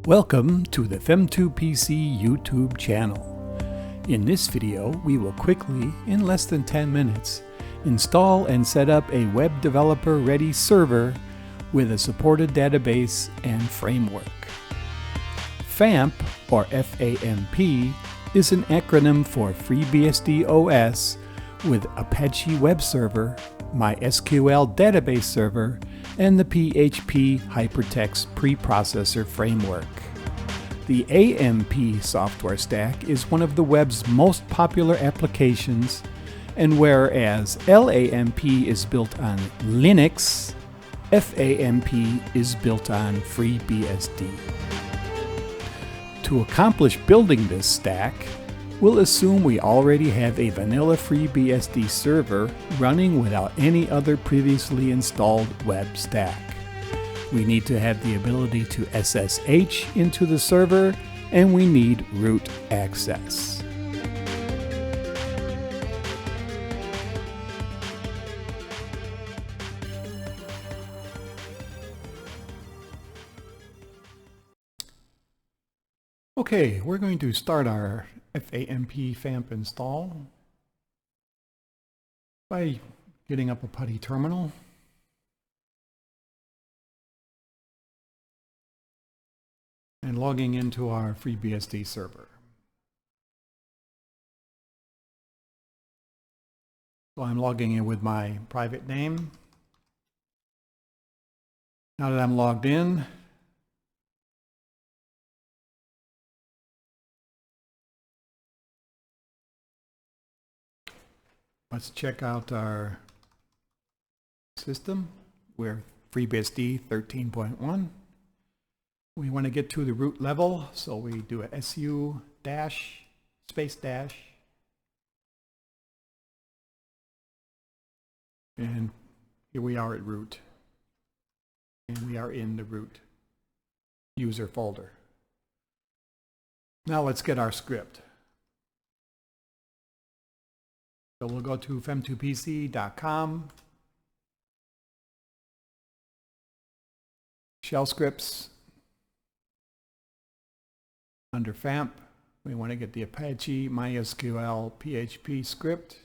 Welcome to the FEM2PC YouTube channel. In this video, we will quickly, in less than 10 minutes, install and set up a web developer ready server with a supported database and framework. FAMP, or FAMP, is an acronym for FreeBSD OS with Apache Web Server, MySQL Database Server, and the PHP Hypertext Preprocessor framework. The AMP software stack is one of the web's most popular applications, and whereas LAMP is built on Linux, FAMP is built on FreeBSD. To accomplish building this stack, we'll assume we already have a vanilla FreeBSD server running without any other previously installed web stack. We need to have the ability to SSH into the server, and we need root access. Okay, we're going to start our FAMP install by getting up a PuTTY terminal. And logging into our FreeBSD server. So I'm logging in with my private name. Now that I'm logged in, let's check out our system. We're FreeBSD 13.1. We want to get to the root level, so we do a SU dash, space dash. And here we are at root. And we are in the root user folder. Now let's get our script. So we'll go to fem2pc.com, shell scripts. Under FAMP, we want to get the Apache MySQL PHP script.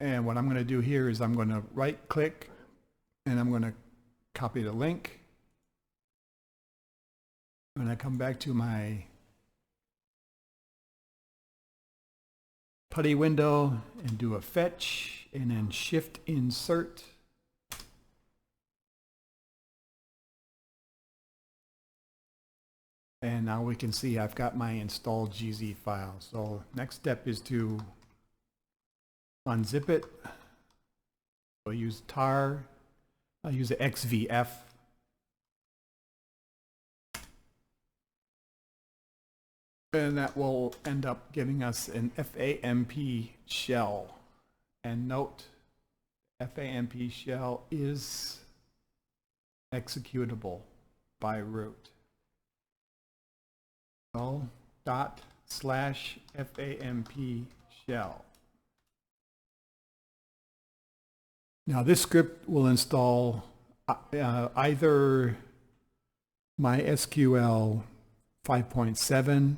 And what I'm going to do here is I'm going to right click and I'm going to copy the link. When I come back to my PuTTY window and do a fetch and then shift insert. And now we can see I've got my installed GZ file. So next step is to unzip it. I'll use tar. I'll use the XVF. And that will end up giving us an FAMP shell. And note, FAMP shell is executable by root. /FAMP shell. Now this script will install either MySQL 5.7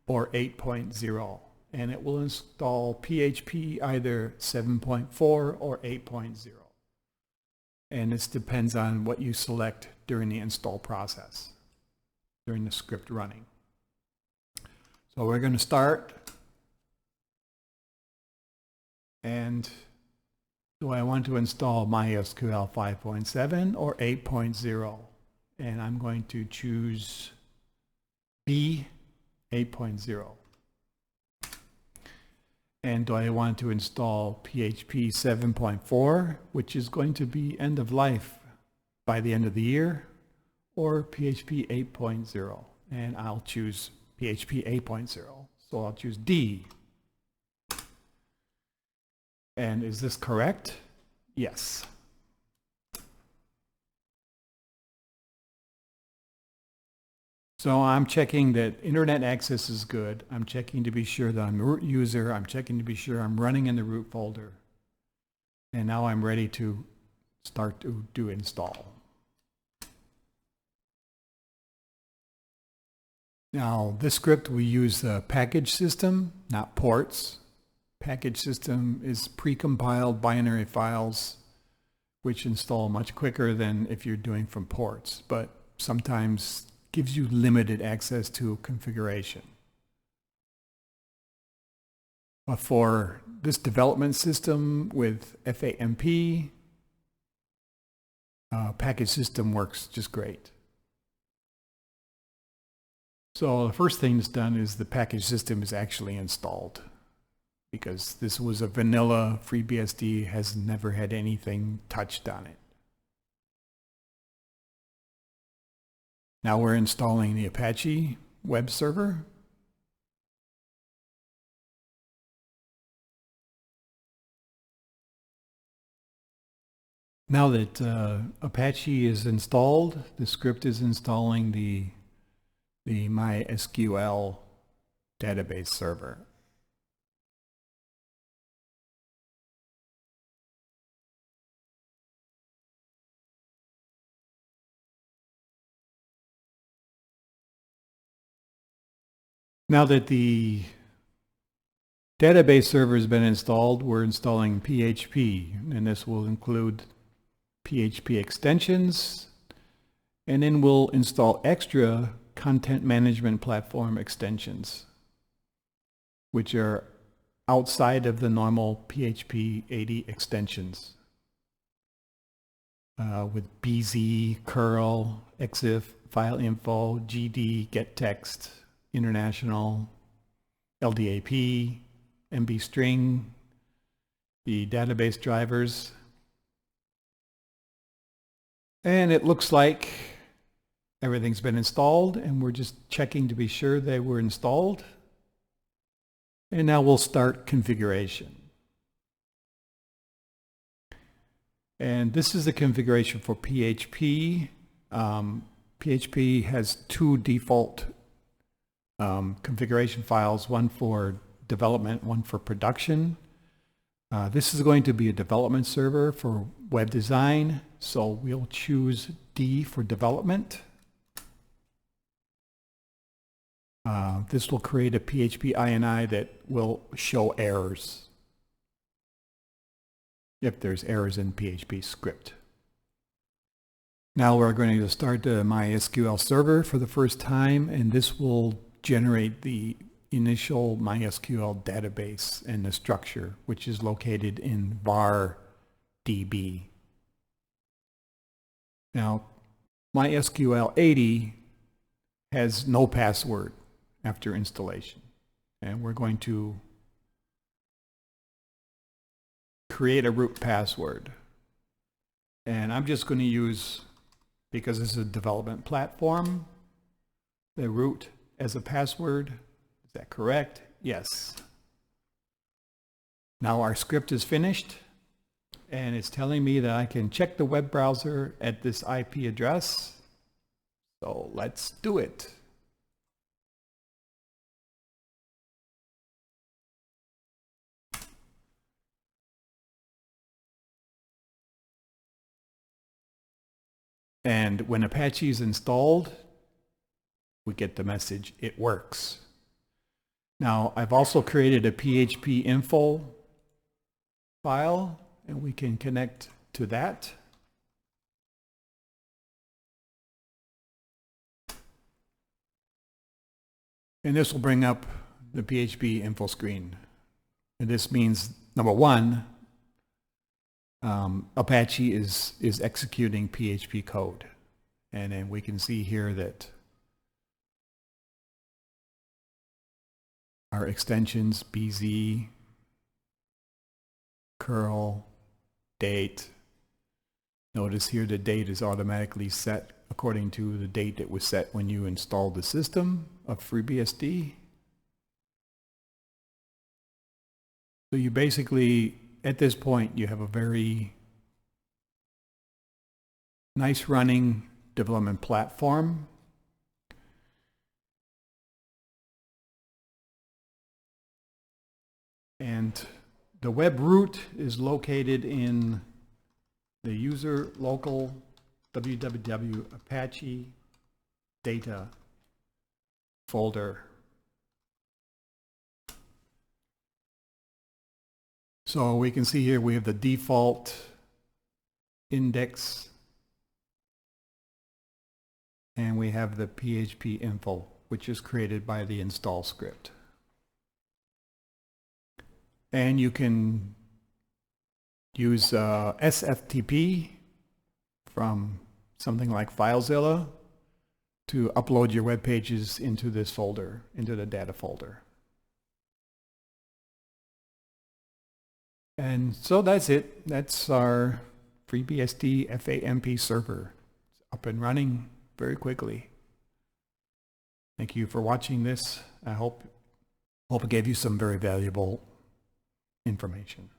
or 8.0, and it will install PHP either 7.4 or 8.0. And this depends on what you select during the install process, during the script running. So we're going to start, and do I want to install MySQL 5.7 or 8.0? And I'm going to choose B, 8.0. And do I want to install PHP 7.4, which is going to be end of life by the end of the year, or PHP 8.0? And I'll choose PHP 8.0, so I'll choose D. And is this correct? Yes. So I'm checking that internet access is good. I'm checking to be sure that I'm a root user. I'm checking to be sure I'm running in the root folder. And now I'm ready to start to do install. Now, this script we use the package system, not ports. Package system is pre-compiled binary files which install much quicker than if you're doing from ports, but sometimes gives you limited access to configuration. But for this development system with FAMP, package system works just great. So the first thing that's done is the package system is actually installed, because this was a vanilla FreeBSD, has never had anything touched on it. Now we're installing the Apache web server. Now that Apache is installed, the script is installing the MySQL database server. Now that the database server has been installed, we're installing PHP, and this will include PHP extensions, and then we'll install extra content management platform extensions, which are outside of the normal PHP 80 extensions, with BZ, curl, exif, file info, GD, get text, international, LDAP, MB string, the database drivers. And it looks like everything's been installed, and we're just checking to be sure they were installed. And now we'll start configuration. And this is the configuration for PHP. PHP has two default configuration files, one for development, one for production. This is going to be a development server for web design, so we'll choose D for development. This will create a PHP INI that will show errors if there's errors in PHP script. Now we're going to start the MySQL server for the first time, and this will generate the initial MySQL database and the structure, which is located in var db. Now, MySQL 80 has no password after installation, and we're going to create a root password. And I'm just going to use, because this is a development platform, the root as a password. Is that correct? Yes. Now our script is finished, and it's telling me that I can check the web browser at this IP address. So let's do it. And when Apache is installed, we get the message, it works. Now, I've also created a PHP Info file, and we can connect to that. And this will bring up the PHP Info screen. And this means, number one, Apache is executing PHP code. And then we can see here that our extensions, BZ, curl, date. Notice here the date is automatically set according to the date it was set when you installed the system of FreeBSD. So you basically, at this point, you have a very nice running development platform. And the web root is located in the user local www Apache data folder. So we can see here we have the default index and we have the PHP Info, which is created by the install script. And you can use SFTP from something like FileZilla to upload your web pages into this folder, into the data folder. And so that's it. That's our FreeBSD FAMP server. It's up and running very quickly. Thank you for watching this. I hope it gave you some very valuable information.